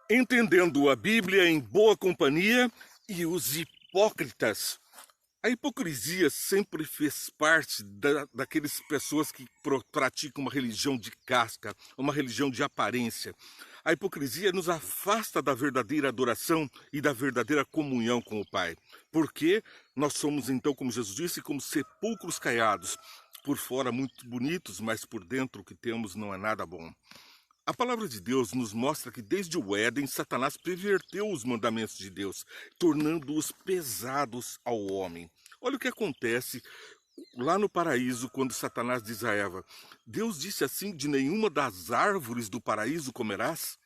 Entendendo a Bíblia em boa companhia e os hipócritas. A hipocrisia sempre fez parte daquelas pessoas que praticam uma religião de casca, uma religião de aparência. A hipocrisia nos afasta da verdadeira adoração e da verdadeira comunhão com o Pai. Porque nós somos, então, como Jesus disse, como sepulcros caiados. Por fora muito bonitos, mas por dentro o que temos não é nada bom. A palavra de Deus nos mostra que desde o Éden, Satanás perverteu os mandamentos de Deus, tornando-os pesados ao homem. Olha o que acontece lá no paraíso, quando Satanás diz a Eva: Deus disse assim, de nenhuma das árvores do paraíso comerás?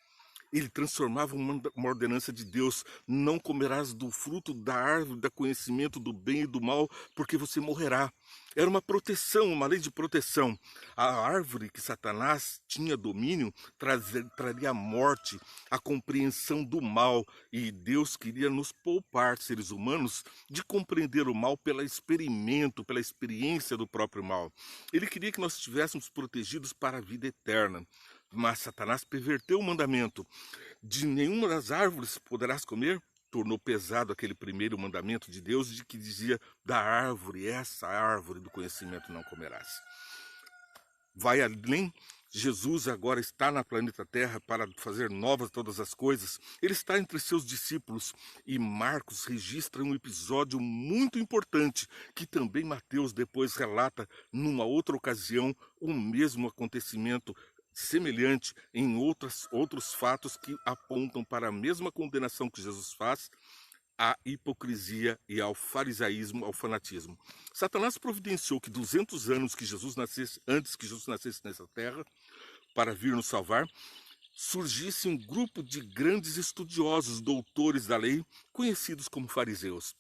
Ele transformava uma ordenança de Deus: não comerás do fruto da árvore do conhecimento do bem e do mal, porque você morrerá. Era uma proteção, uma lei de proteção. A árvore que Satanás tinha domínio traria a morte, a compreensão do mal. E Deus queria nos poupar, seres humanos, de compreender o mal pelo experimento, pela experiência do próprio mal. Ele queria que nós estivéssemos protegidos para a vida eterna. Mas Satanás perverteu o mandamento: de nenhuma das árvores poderás comer. Tornou pesado aquele primeiro mandamento de Deus, de que dizia: da árvore, essa árvore do conhecimento não comerás. Vai além. Jesus agora está na planeta Terra para fazer novas todas as coisas. Ele está entre seus discípulos e Marcos registra um episódio muito importante que também Mateus depois relata numa outra ocasião o mesmo acontecimento semelhante em outros fatos que apontam para a mesma condenação que Jesus faz à hipocrisia e ao farisaísmo, ao fanatismo. Satanás providenciou que 200 anos antes que Jesus nascesse nessa terra, para vir nos salvar, surgisse um grupo de grandes estudiosos, doutores da lei, conhecidos como fariseus.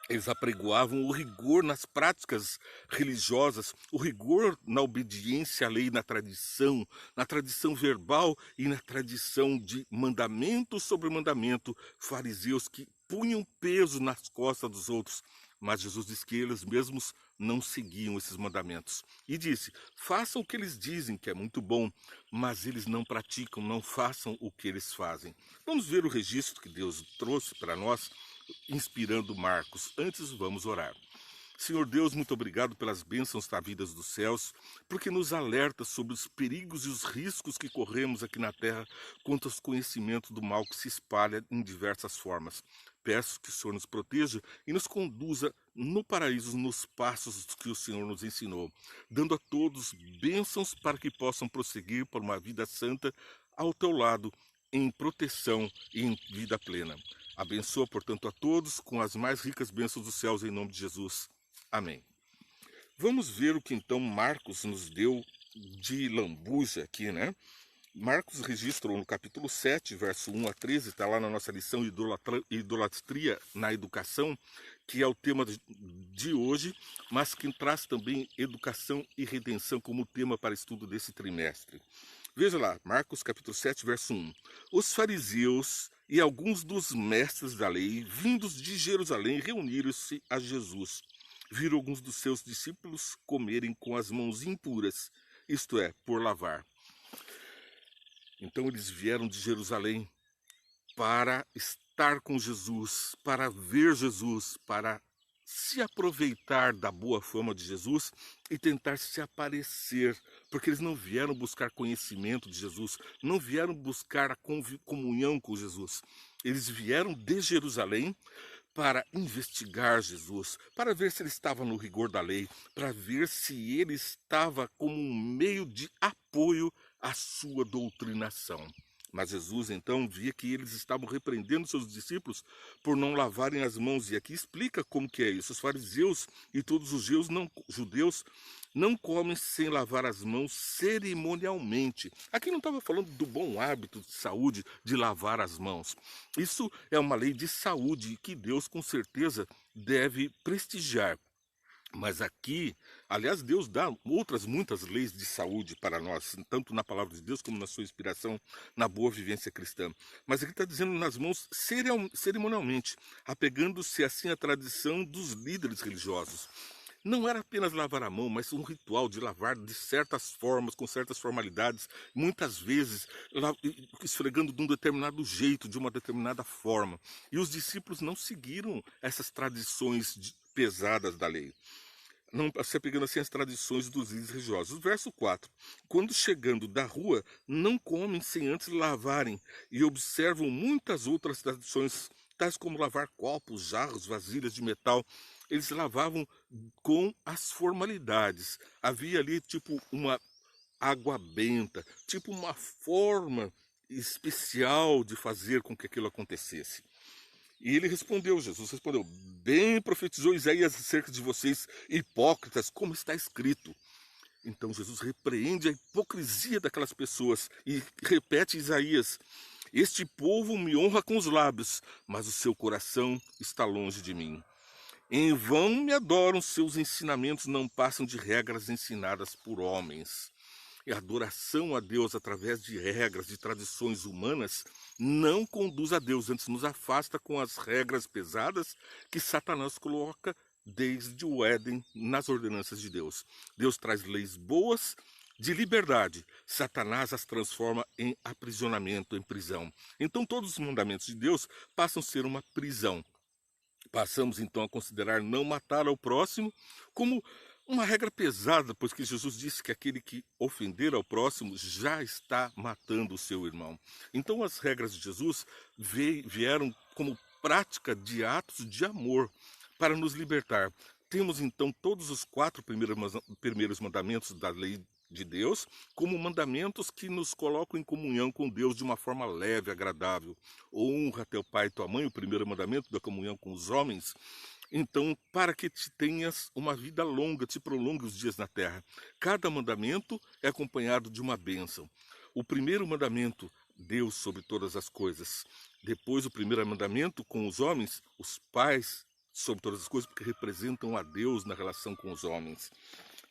Eles apregoavam o rigor nas práticas religiosas, o rigor na obediência à lei, na tradição verbal e na tradição de mandamento sobre mandamento. Fariseus que punham peso nas costas dos outros. Mas Jesus diz que eles mesmos não seguiam esses mandamentos. E disse: façam o que eles dizem, que é muito bom, mas eles não praticam, não façam o que eles fazem. Vamos ver o registro que Deus trouxe para nós, inspirando Marcos. Antes, vamos orar. Senhor Deus, muito obrigado pelas bênçãos da vida dos céus, porque nos alerta sobre os perigos e os riscos que corremos aqui na terra quanto aos conhecimentos do mal que se espalha em diversas formas. Peço que o Senhor nos proteja e nos conduza no paraíso nos passos que o Senhor nos ensinou, dando a todos bênçãos para que possam prosseguir por uma vida santa ao teu lado, em proteção e em vida plena. Abençoa, portanto, a todos com as mais ricas bênçãos dos céus, em nome de Jesus. Amém. Vamos ver o que então Marcos nos deu de lambuja aqui, né? Marcos registrou no capítulo 7, verso 1 a 13, está lá na nossa lição Idolatria na Educação, que é o tema de hoje, mas que traz também educação e redenção como tema para estudo desse trimestre. Veja lá, Marcos capítulo 7, verso 1. Os fariseus e alguns dos mestres da lei, vindos de Jerusalém, reuniram-se a Jesus. Viram alguns dos seus discípulos comerem com as mãos impuras, isto é, por lavar. Então eles vieram de Jerusalém para estar com Jesus, para ver Jesus, para se aproveitar da boa fama de Jesus e tentar se aparecer, porque eles não vieram buscar conhecimento de Jesus, não vieram buscar a comunhão com Jesus. Eles vieram de Jerusalém para investigar Jesus, para ver se ele estava no rigor da lei, para ver se ele estava como um meio de apoio à sua doutrinação. Mas Jesus então via que eles estavam repreendendo seus discípulos por não lavarem as mãos. E aqui explica como que é isso. Os fariseus e todos os judeus não comem sem lavar as mãos cerimonialmente. Aqui não estava falando do bom hábito de saúde de lavar as mãos. Isso é uma lei de saúde que Deus com certeza deve prestigiar. Mas aqui, aliás, Deus dá outras muitas leis de saúde para nós, tanto na palavra de Deus como na sua inspiração, na boa vivência cristã. Mas aqui está dizendo nas mãos cerimonialmente, apegando-se assim à tradição dos líderes religiosos. Não era apenas lavar a mão, mas um ritual de lavar de certas formas, com certas formalidades, muitas vezes esfregando de um determinado jeito, de uma determinada forma. E os discípulos não seguiram essas tradições pesadas da lei, não se apegando assim às tradições dos líderes religiosos. Verso 4. Quando chegando da rua, não comem sem antes lavarem, e observam muitas outras tradições, tais como lavar copos, jarros, vasilhas de metal. Eles lavavam com as formalidades. Havia ali tipo uma água benta, tipo uma forma especial de fazer com que aquilo acontecesse. E ele respondeu, Jesus respondeu, bem profetizou Isaías acerca de vocês, hipócritas, como está escrito. Então Jesus repreende a hipocrisia daquelas pessoas e repete Isaías, este povo me honra com os lábios, mas o seu coração está longe de mim. Em vão me adoram, seus ensinamentos não passam de regras ensinadas por homens. E a adoração a Deus através de regras, de tradições humanas, não conduz a Deus, antes nos afasta com as regras pesadas que Satanás coloca desde o Éden nas ordenanças de Deus. Deus traz leis boas de liberdade. Satanás as transforma em aprisionamento, em prisão. Então todos os mandamentos de Deus passam a ser uma prisão. Passamos então a considerar não matar ao próximo como uma regra pesada, pois que Jesus disse que aquele que ofender ao próximo já está matando o seu irmão. Então as regras de Jesus vieram como prática de atos de amor para nos libertar. Temos então todos os 4 primeiros mandamentos da lei de Deus como mandamentos que nos colocam em comunhão com Deus de uma forma leve, agradável. Honra teu pai e tua mãe, o primeiro mandamento da comunhão com os homens. Então, para que te tenhas uma vida longa, te prolongue os dias na terra. Cada mandamento é acompanhado de uma bênção. O primeiro mandamento, Deus sobre todas as coisas. Depois, o primeiro mandamento com os homens, os pais sobre todas as coisas, porque representam a Deus na relação com os homens.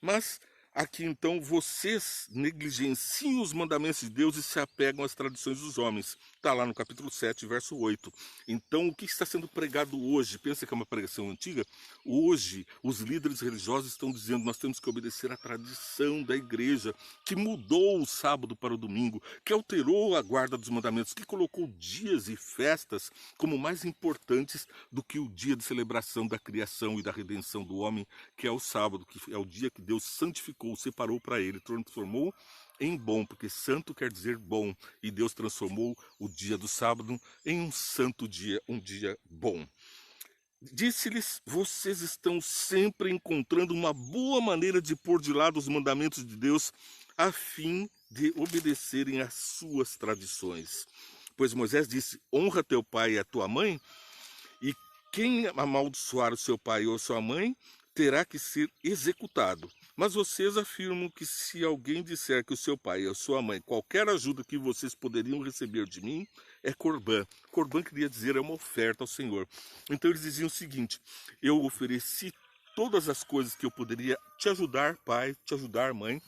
Mas aqui então vocês negligenciam os mandamentos de Deus e se apegam às tradições dos homens. Está lá no capítulo 7, verso 8. Então o que está sendo pregado hoje? Pensa que é uma pregação antiga? Hoje os líderes religiosos estão dizendo nós temos que obedecer à tradição da igreja, que mudou o sábado para o domingo, que alterou a guarda dos mandamentos, que colocou dias e festas como mais importantes do que o dia de celebração da criação e da redenção do homem, que é o sábado, que é o dia que Deus santificou, separou para ele, transformou em bom, porque santo quer dizer bom, e Deus transformou o dia do sábado em um santo dia, um dia bom. Disse-lhes, vocês estão sempre encontrando uma boa maneira de pôr de lado os mandamentos de Deus, a fim de obedecerem às suas tradições. Pois Moisés disse, honra teu pai e a tua mãe, e quem amaldiçoar o seu pai ou sua mãe, terá que ser executado. Mas vocês afirmam que se alguém disser que o seu pai ou sua mãe, qualquer ajuda que vocês poderiam receber de mim, é corbã. Corbã queria dizer é uma oferta ao Senhor. Então eles diziam o seguinte, eu ofereci todas as coisas que eu poderia te ajudar, pai, te ajudar, mãe,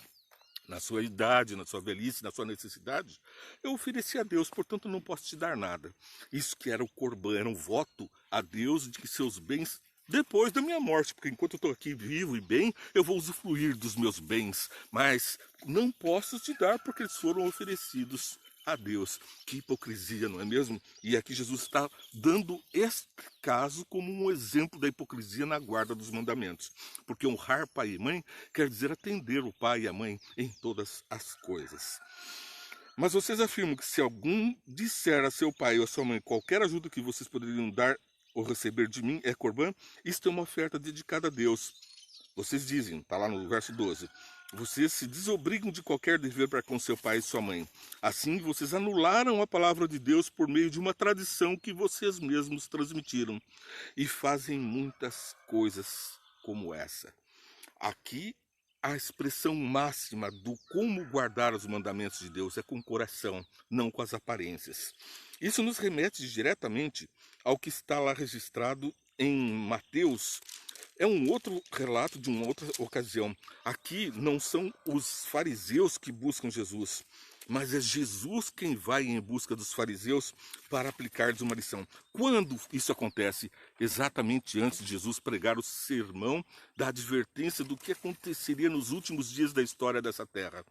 na sua idade, na sua velhice, na sua necessidade, eu ofereci a Deus, portanto não posso te dar nada. Isso que era o corbã, era um voto a Deus de que seus bens depois da minha morte, porque enquanto eu estou aqui vivo e bem, eu vou usufruir dos meus bens, mas não posso te dar porque eles foram oferecidos a Deus. Que hipocrisia, não é mesmo? E aqui Jesus está dando este caso como um exemplo da hipocrisia na guarda dos mandamentos, porque honrar pai e mãe quer dizer atender o pai e a mãe em todas as coisas. Mas vocês afirmam que se algum disser a seu pai ou a sua mãe qualquer ajuda que vocês poderiam dar ou receber de mim é corbã, isto é uma oferta dedicada a Deus. Vocês dizem, está lá no verso 12, vocês se desobrigam de qualquer dever para com seu pai e sua mãe. Assim, vocês anularam a palavra de Deus por meio de uma tradição que vocês mesmos transmitiram. E fazem muitas coisas como essa. Aqui, a expressão máxima do como guardar os mandamentos de Deus é com o coração, não com as aparências. Isso nos remete diretamente ao que está lá registrado em Mateus é um outro relato de uma outra ocasião. Aqui não são os fariseus que buscam Jesus, mas é Jesus quem vai em busca dos fariseus para aplicar-lhes uma lição. Quando isso acontece? Exatamente antes de Jesus pregar o sermão da advertência do que aconteceria nos últimos dias da história dessa terra.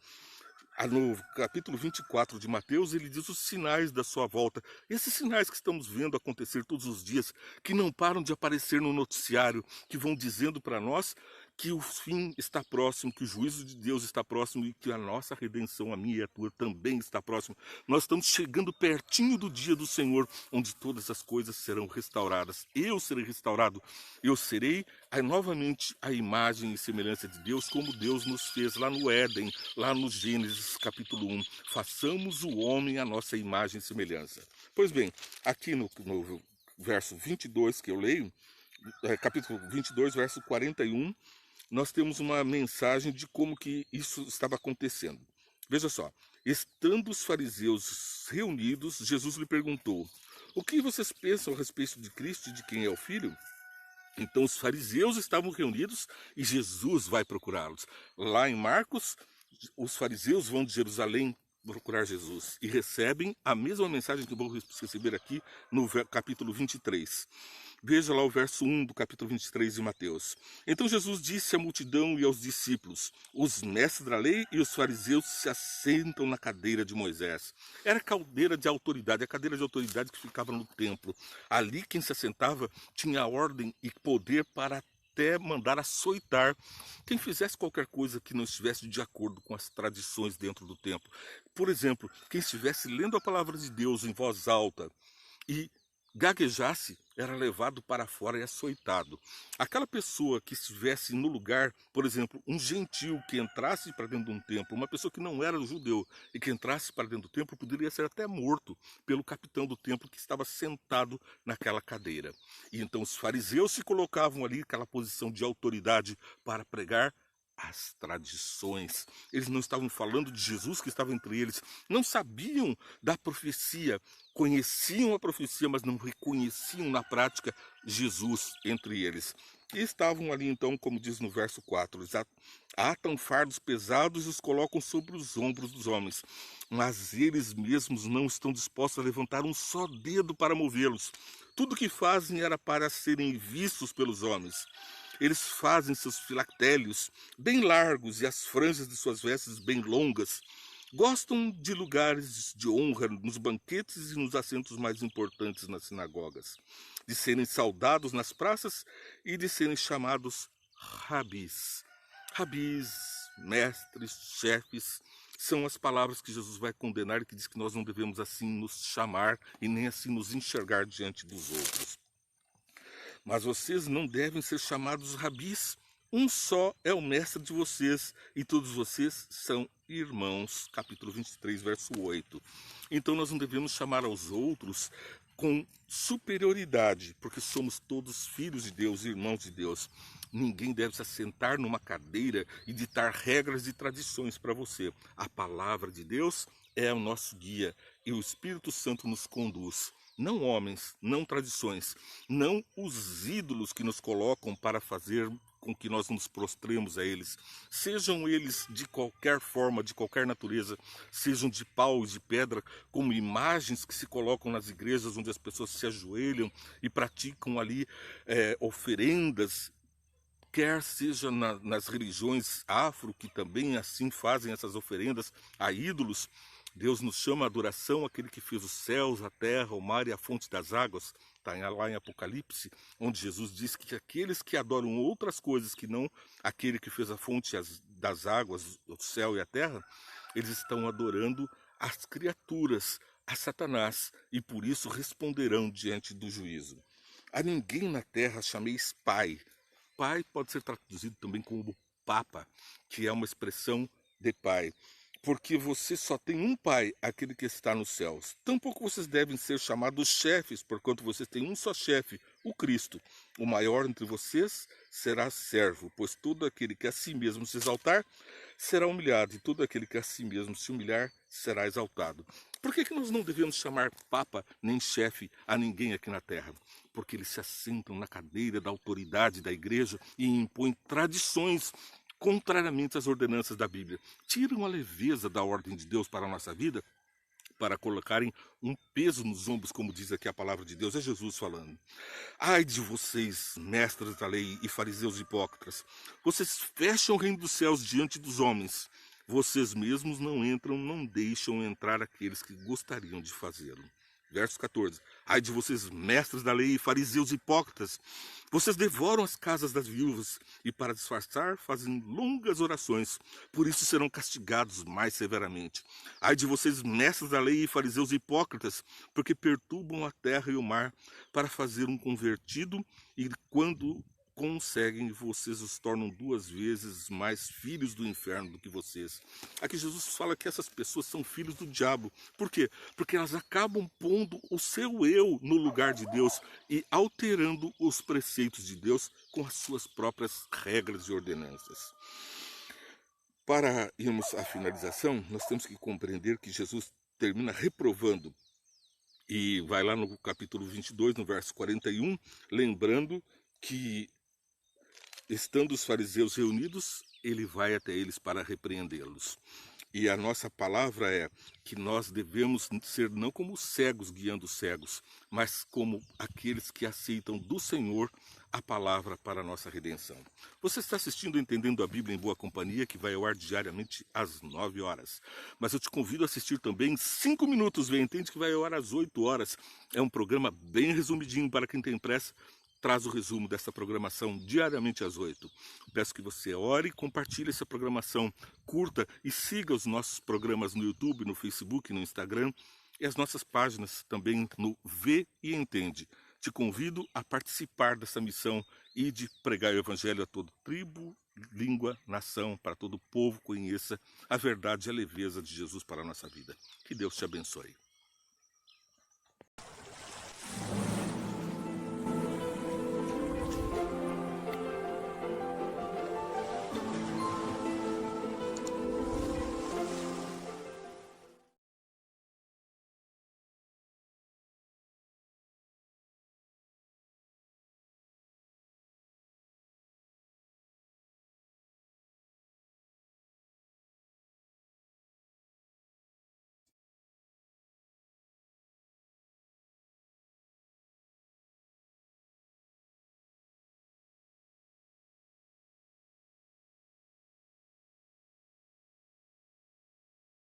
No capítulo 24 de Mateus, ele diz os sinais da sua volta. Esses sinais que estamos vendo acontecer todos os dias, que não param de aparecer no noticiário, que vão dizendo para nós que o fim está próximo, que o juízo de Deus está próximo e que a nossa redenção, a minha e a tua, também está próximo. Nós estamos chegando pertinho do dia do Senhor, onde todas as coisas serão restauradas. Eu serei restaurado, eu serei novamente a imagem e semelhança de Deus, como Deus nos fez lá no Éden, lá no Gênesis capítulo 1. Façamos o homem a nossa imagem e semelhança. Pois bem, aqui no verso 22 que eu leio, capítulo 22, verso 41, nós temos uma mensagem de como que isso estava acontecendo. Veja só, estando os fariseus reunidos, Jesus lhe perguntou: o que vocês pensam a respeito de Cristo e de quem é o Filho? Então os fariseus estavam reunidos e Jesus vai procurá-los. Lá em Marcos, os fariseus vão de Jerusalém procurar Jesus e recebem a mesma mensagem que vamos receber aqui no capítulo 23. Veja lá o verso 1 do capítulo 23 de Mateus. Então Jesus disse à multidão e aos discípulos: os mestres da lei e os fariseus se assentam na cadeira de Moisés. Era a cadeira de autoridade, a cadeira de autoridade que ficava no templo. Ali quem se assentava tinha ordem e poder para até mandar açoitar quem fizesse qualquer coisa que não estivesse de acordo com as tradições dentro do templo. Por exemplo, quem estivesse lendo a palavra de Deus em voz alta e gaguejasse, era levado para fora e açoitado. Aquela pessoa que estivesse no lugar, por exemplo, um gentil que entrasse para dentro de um templo, uma pessoa que não era judeu e que entrasse para dentro do templo, poderia ser até morto pelo capitão do templo que estava sentado naquela cadeira. E então os fariseus se colocavam ali naquela posição de autoridade para pregar as tradições. Eles não estavam falando de Jesus que estava entre eles, não sabiam da profecia, conheciam a profecia, mas não reconheciam na prática Jesus entre eles. E estavam ali então, como diz no verso 4, eles atam fardos pesados e os colocam sobre os ombros dos homens, mas eles mesmos não estão dispostos a levantar um só dedo para movê-los. Tudo o que fazem era para serem vistos pelos homens. Eles fazem seus filactérios bem largos e as franjas de suas vestes bem longas. Gostam de lugares de honra nos banquetes e nos assentos mais importantes nas sinagogas, de serem saudados nas praças e de serem chamados rabis. Rabis, mestres, chefes, são as palavras que Jesus vai condenar e que diz que nós não devemos assim nos chamar e nem assim nos enxergar diante dos outros. Mas vocês não devem ser chamados rabis. Um só é o mestre de vocês e todos vocês são irmãos. Capítulo 23, verso 8. Então nós não devemos chamar aos outros com superioridade, porque somos todos filhos de Deus, irmãos de Deus. Ninguém deve se assentar numa cadeira e ditar regras e tradições para você. A palavra de Deus é o nosso guia e o Espírito Santo nos conduz. Não homens, não tradições, não os ídolos que nos colocam para fazer com que nós nos prostremos a eles, sejam eles de qualquer forma, de qualquer natureza, sejam de pau e de pedra, como imagens que se colocam nas igrejas onde as pessoas se ajoelham e praticam ali oferendas, quer seja nas religiões afro, que também assim fazem essas oferendas a ídolos. Deus nos chama à adoração àquele que fez os céus, a terra, o mar e a fonte das águas. Está lá em Apocalipse, onde Jesus diz que aqueles que adoram outras coisas que não aquele que fez a fonte das águas, o céu e a terra, eles estão adorando as criaturas, a Satanás, e por isso responderão diante do juízo. A ninguém na terra chameis pai. Pai pode ser traduzido também como papa, que é uma expressão de pai. Porque você só tem um pai, aquele que está nos céus. Tampouco vocês devem ser chamados chefes, porquanto vocês têm um só chefe, o Cristo. O maior entre vocês será servo, pois todo aquele que a si mesmo se exaltar será humilhado, e todo aquele que a si mesmo se humilhar será exaltado. Por que nós não devemos chamar papa nem chefe a ninguém aqui na terra? Porque eles se assentam na cadeira da autoridade da igreja e impõem tradições contrariamente às ordenanças da Bíblia. Tiram a leveza da ordem de Deus para a nossa vida para colocarem um peso nos ombros, como diz aqui a palavra de Deus. É Jesus falando. Ai de vocês, mestres da lei e fariseus hipócritas, vocês fecham o reino dos céus diante dos homens. Vocês mesmos não entram, não deixam entrar aqueles que gostariam de fazê-lo. Verso 14. Ai de vocês, mestres da lei e fariseus hipócritas, vocês devoram as casas das viúvas e, para disfarçar, fazem longas orações. Por isso serão castigados mais severamente. Ai de vocês, mestres da lei e fariseus hipócritas, porque perturbam a terra e o mar para fazer um convertido, e quando conseguem, vocês os tornam 2 vezes mais filhos do inferno do que vocês. Aqui Jesus fala que essas pessoas são filhos do diabo. Por quê? Porque elas acabam pondo o seu eu no lugar de Deus e alterando os preceitos de Deus com as suas próprias regras e ordenanças. Para irmos à finalização, nós temos que compreender que Jesus termina reprovando, e vai lá no capítulo 22, no verso 41, lembrando que, estando os fariseus reunidos, ele vai até eles para repreendê-los. E a nossa palavra é que nós devemos ser não como cegos guiando cegos, mas como aqueles que aceitam do Senhor a palavra para a nossa redenção. Você está assistindo Entendendo a Bíblia em Boa Companhia, que vai ao ar diariamente às 9 horas. Mas eu te convido a assistir também 5 minutos, vem, entende, que vai ao ar às 8 horas. É um programa bem resumidinho para quem tem pressa. Traz o resumo dessa programação diariamente às 8. Peço que você ore, compartilhe essa programação, curta e siga os nossos programas no YouTube, no Facebook, no Instagram e as nossas páginas também no Vê e Entende. Te convido a participar dessa missão e de pregar o Evangelho a todo tribo, língua, nação, para todo povo conheça a verdade e a leveza de Jesus para a nossa vida. Que Deus te abençoe.